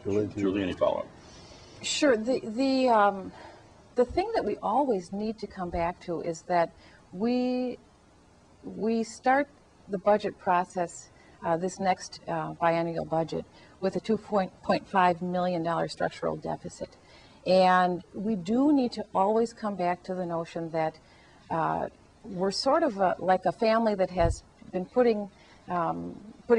Julie, any follow-up? Sure. The thing that we always need to come back to is that we start the budget process, this next biennial budget, with a $2.5 million structural deficit. And we do need to always come back to the notion that we're sort of like a family that has been putting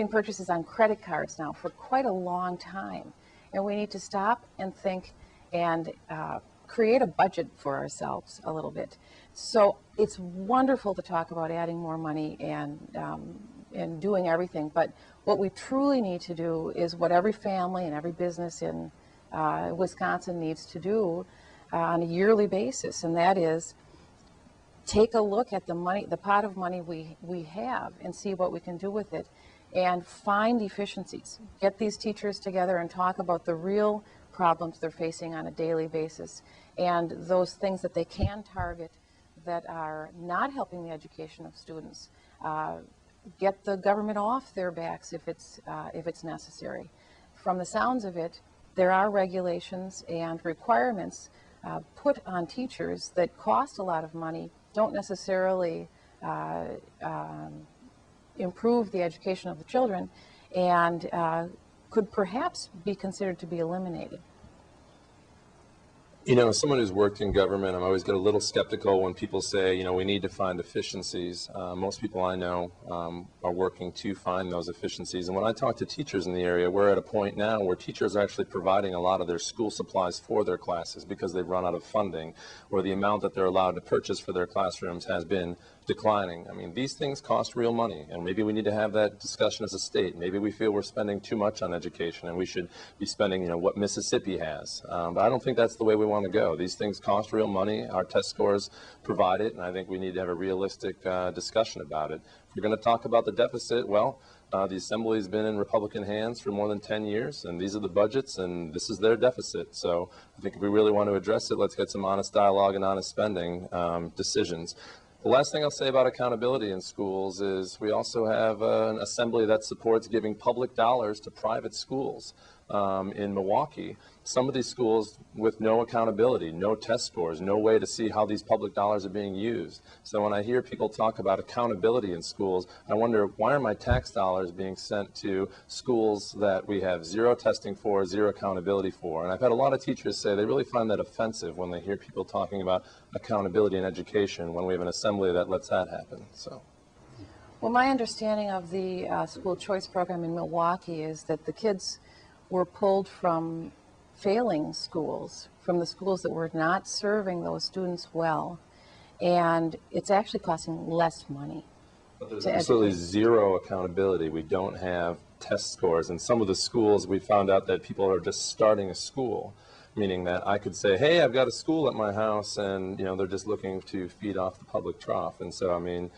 purchases on credit cards now for quite a long time. And we need to stop and think and create a budget for ourselves a little bit. So it's wonderful to talk about adding more money and doing everything, but what we truly need to do is what every family and every business in Wisconsin needs to do on a yearly basis, and that is take a look at the money, the pot of money we have, and see what we can do with it, and find efficiencies. Get these teachers together and talk about the real problems they're facing on a daily basis, and those things that they can target that are not helping the education of students. Get the government off their backs if it's necessary. From the sounds of it, there are regulations and requirements put on teachers that cost a lot of money, don't necessarily improve the education of the children, and could perhaps be considered to be eliminated. You know, as someone who's worked in government, I'm always get a little skeptical when people say, you know, we need to find efficiencies. Most people I know are working to find those efficiencies. And when I talk to teachers in the area, we're at a point now where teachers are actually providing a lot of their school supplies for their classes because they've run out of funding, or the amount that they're allowed to purchase for their classrooms has been declining. I mean, these things cost real money, and maybe we need to have that discussion as a state. Maybe we feel we're spending too much on education and we should be spending, you know, what Mississippi has. But I don't think that's the way we want to go. These things cost real money. Our test scores provide it, and I think we need to have a realistic discussion about it. If you're going to talk about the deficit, well, the Assembly's been in Republican hands for more than 10 years, and these are the budgets, and this is their deficit. So I think if we really want to address it, let's get some honest dialogue and honest spending decisions. The last thing I'll say about accountability in schools is we also have an assembly that supports giving public dollars to private schools. In Milwaukee, some of these schools with no accountability, no test scores, no way to see how these public dollars are being used. So when I hear people talk about accountability in schools, I wonder, why are my tax dollars being sent to schools that we have zero testing for, zero accountability for? And I've had a lot of teachers say they really find that offensive when they hear people talking about accountability in education when we have an assembly that lets that happen. So. Well, my understanding of the school choice program in Milwaukee is that the kids were pulled from failing schools, from the schools that were not serving those students well, and it's actually costing less money. But there's absolutely zero accountability. We don't have test scores. In some of the schools, we found out that people are just starting a school, meaning that I could say, hey, I've got a school at my house, and you know, they're just looking to feed off the public trough. And so, I mean,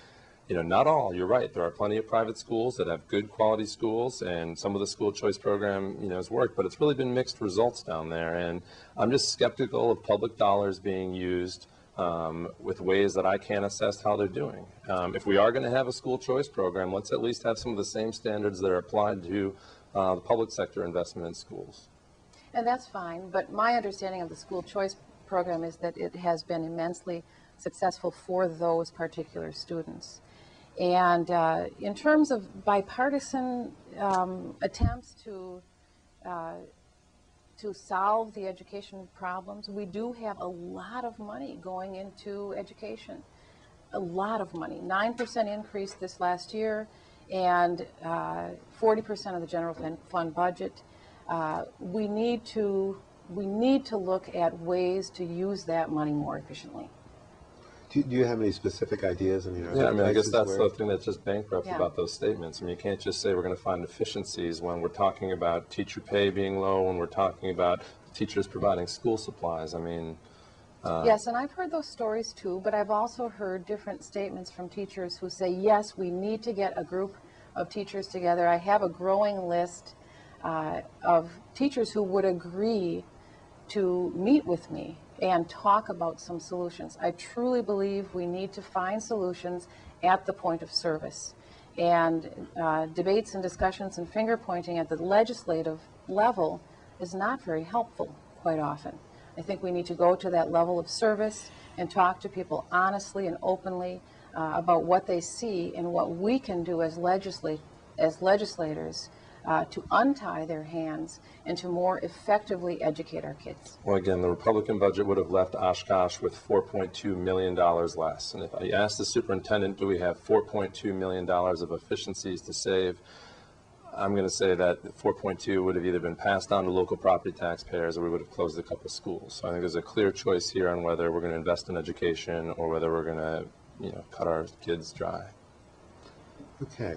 you know, not all, you're right. There are plenty of private schools that have good quality schools, and some of the school choice program, you know, has worked, but it's really been mixed results down there. And I'm just skeptical of public dollars being used with ways that I can't assess how they're doing. If we are going to have a school choice program, let's at least have some of the same standards that are applied to the public sector investment in schools. And that's fine, but my understanding of the school choice program is that it has been immensely successful for those particular students. And in terms of bipartisan attempts to solve the education problems, we do have a lot of money going into education, a lot of money. 9% increase this last year, and 40% of the general fund budget. We need to look at ways to use that money more efficiently. Do you have any specific ideas? I mean, yeah, I mean, I guess that's the thing that's just bankrupt about those statements. I mean, you can't just say we're going to find efficiencies when we're talking about teacher pay being low, when we're talking about teachers providing school supplies. I mean... yes, and I've heard those stories too, but I've also heard different statements from teachers who say, yes, we need to get a group of teachers together. I have a growing list of teachers who would agree to meet with me and talk about some solutions. I truly believe we need to find solutions at the point of service. And debates and discussions and finger pointing at the legislative level is not very helpful quite often. I think we need to go to that level of service and talk to people honestly and openly about what they see and what we can do as legislators to untie their hands and to more effectively educate our kids. Well, again, the Republican budget would have left Oshkosh with $4.2 million less. And if I ask the superintendent, do we have $4.2 million of efficiencies to save? I'm going to say that 4.2 would have either been passed on to local property taxpayers or we would have closed a couple schools. So I think there's a clear choice here on whether we're going to invest in education or whether we're going to, cut our kids dry. Okay.